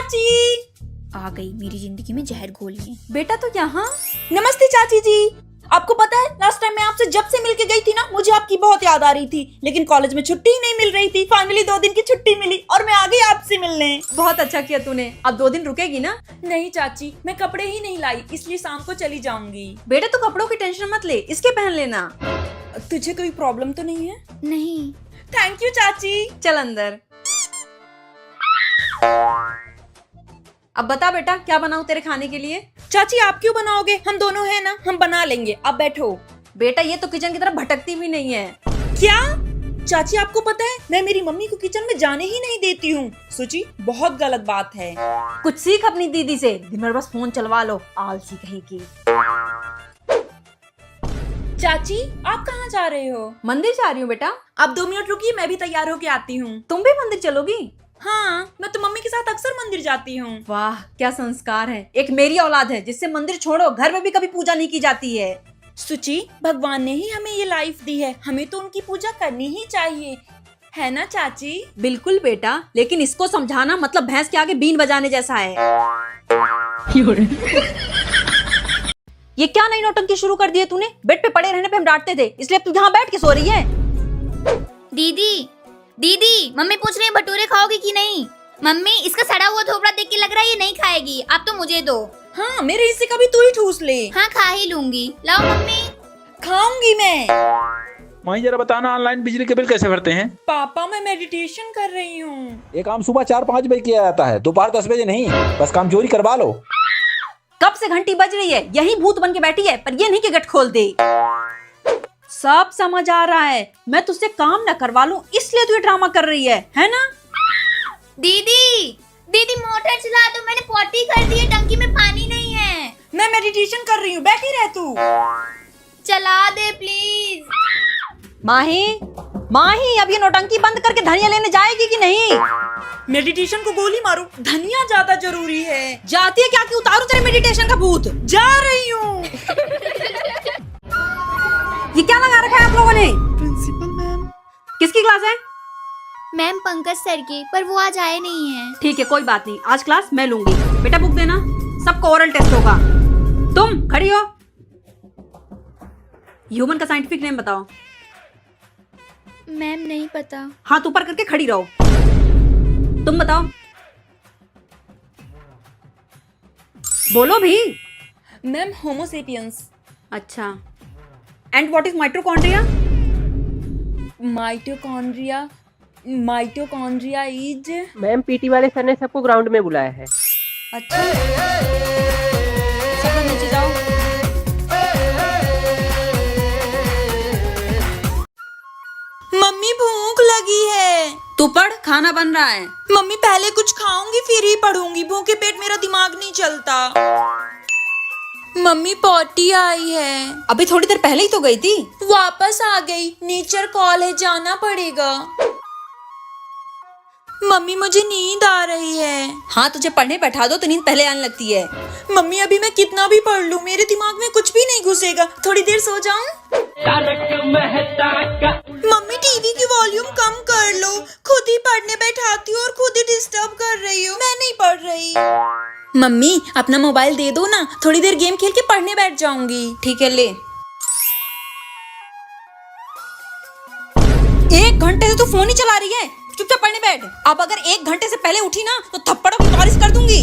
चाची। आ गई मेरी जिंदगी में जहर घोलने। बेटा तो यहाँ। नमस्ते चाची जी। आपको पता है लास्ट टाइम मैं आपसे जब से मिलके गई थी ना, मुझे आपकी बहुत याद आ रही थी, लेकिन कॉलेज में छुट्टी ही नहीं मिल रही थी। फाइनली 2 दिन की छुट्टी मिली और मैं आ गई आपसे मिलने। बहुत अच्छा किया तूने। अब 2 दिन रुकेगी ना? नहीं चाची, मैं कपड़े ही नहीं लाई, इसलिए शाम को चली जाऊंगी। बेटा तू कपड़ों की टेंशन मत ले, इसके पहन लेना। तुझे कोई प्रॉब्लम तो नहीं है? नहीं। थैंक यू चाची। चल अंदर। अब बता बेटा क्या बनाऊं तेरे खाने के लिए? चाची आप क्यों बनाओगे, हम दोनों हैं ना, हम बना लेंगे। आप बैठो। बेटा ये तो किचन की तरफ भटकती भी नहीं है। क्या चाची, आपको पता है मैं मेरी मम्मी को किचन में जाने ही नहीं देती हूँ। सोची बहुत गलत बात है। कुछ सीख अपनी दीदी से, दिन भर बस फोन चलवा लो, आलसी कहीं की। चाची आप कहाँ जा रहे हो? मंदिर जा रही हूँ बेटा। आप 2 मिनट रुकिए, मैं भी तैयार होके आती हूँ। तुम भी मंदिर चलोगी? हाँ, मैं तो मम्मी के साथ अक्सर मंदिर जाती हूँ। वाह क्या संस्कार है। एक मेरी औलाद है जिससे मंदिर छोड़ो घर में भी कभी पूजा नहीं की जाती है। सुची, भगवान ने ही हमें ये लाइफ दी है, हमें तो उनकी पूजा करनी ही चाहिए, है ना चाची? बिल्कुल बेटा, लेकिन इसको समझाना मतलब भैंस के आगे बीन बजाने जैसा है। ये क्या नई नौटंकी शुरू कर दी है तूने? बेड पे पड़े रहने पे हम डांटते थे, इसलिए अब तू यहाँ बैठ के सो रही है। दीदी दीदी, मम्मी पूछ रही है भटूरे खाओगी कि नहीं? मम्मी इसका सड़ा हुआ थोपड़ा देख के लग रहा है ये नहीं खाएगी, आप तो मुझे दो। हाँ, मेरे हिस्से का भी तू ही ठूस ले। हाँ खा ही लूंगी। लाओ मम्मी। खाऊंगी मैं। माही जरा बताना ऑनलाइन बिजली के बिल कैसे भरते हैं? पापा मैं मेडिटेशन कर रही हूँ। ये काम सुबह 4-5 बजे किया जाता है, दोपहर 10 बजे नहीं। बस काम चोरी करवा लो। कब से घंटी बज रही है, यही भूत बन के बैठी है, पर ये नहीं कि गट खोल दे। सब समझ आ रहा है, मैं तुझसे काम न करवा लूं इसलिए तू ये ड्रामा कर रही है ना? दीदी दीदी मोटर चला दो, मैंने पॉटी कर दी है, टंकी में पानी नहीं है। मैं मेडिटेशन कर रही हूँ, बैठी रह तू। चला दे प्लीज। माही माही, अब ये नौटंकी बंद करके धनिया लेने जाएगी कि नहीं? मेडिटेशन को गोली मारू, धनिया ज्यादा जरूरी है। जाती है क्या कि उतारू तेरे मेडिटेशन का भूत? जा रही हूँ। ये क्या लगा रखा है आप लोगों ने? Principal ma'am. किसकी क्लास है? मैम पंकज सर की, पर वो आज आए नहीं है। ठीक है कोई बात नहीं, आज क्लास मैं लूंगी। बेटा बुक देना, सबको ओरल टेस्ट होगा। तुम खड़ी हो। ह्यूमन का साइंटिफिक नेम बताओ। मैम नहीं पता। हाथ ऊपर करके खड़ी रहो। तुम बताओ। बोलो भी। Ma'am homo sapiens. अच्छा, and what is mitochondria? Mitochondria is. Ma'am PT वाले सर ने सबको ग्राउंड में बुलाया है। अच्छा, सब लोग नीचे जाओ। मम्मी भूख लगी है। तू पढ़, खाना बन रहा है। मम्मी पहले कुछ खाऊंगी फिर ही पढ़ूंगी, भूखे पेट मेरा दिमाग नहीं चलता। मम्मी पॉटी आई है। अभी थोड़ी देर पहले ही तो गई थी। वापस आ गई, नेचर कॉल है, जाना पड़ेगा। मम्मी मुझे नींद आ रही है। हाँ तुझे पढ़ने बैठा दो तो नींद पहले आने लगती है। मम्मी अभी मैं कितना भी पढ़ लूं मेरे दिमाग में कुछ भी नहीं घुसेगा, थोड़ी देर सो जाऊं। मम्मी टीवी की वॉल्यूम कम कर लो, खुद ही पढ़ने बैठाती हो और खुद ही डिस्टर्ब कर रही हो, मैं नहीं पढ़ रही। मम्मी अपना मोबाइल दे दो ना, थोड़ी देर गेम खेल के पढ़ने बैठ जाऊंगी। ठीक है ले। 1 घंटे से तू फोन ही चला रही है, चुपचाप पढ़ने बैठ। अब अगर 1 घंटे से पहले उठी ना तो थप्पड़ों की बारिश कर दूंगी।